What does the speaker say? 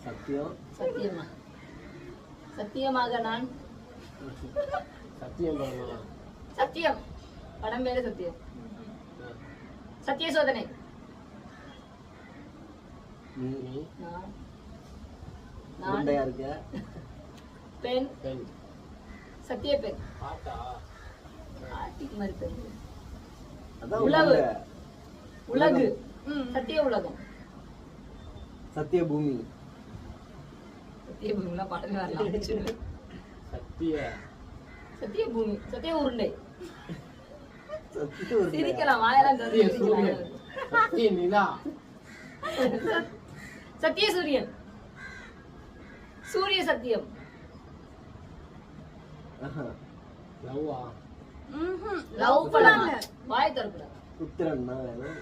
சத்தியம். சத்தியமா? சத்தியமாக நான் சத்தியம் பண்ணலாம். சத்தியம் படம் பேரு சத்தியம். சத்திய சோதனை. நான் இருக்க பெண். பெண். சத்திய பெண். ஆட்டா ஆட்டிக்கு மாதிரி பெண். அதான் உலகு. உலகு. சத்திய உலகம். சத்திய பூமி. சத்திய பூமிலாம் பாடவே வரலாம். சத்திய சத்திய பூமி. சத்திய உருண்டை. சத்திய உருண்டை. சிரிக்கலாம் வாயெல்லாம் சத்திய சூரியன். சத்திய நிலா. சத்திய சூரியன். சூரிய சத்தியம். லவ்வா. லவ் பண்ணலாம். வாய் திறக்கூடாது. புத்திரன் தான் வேணும்.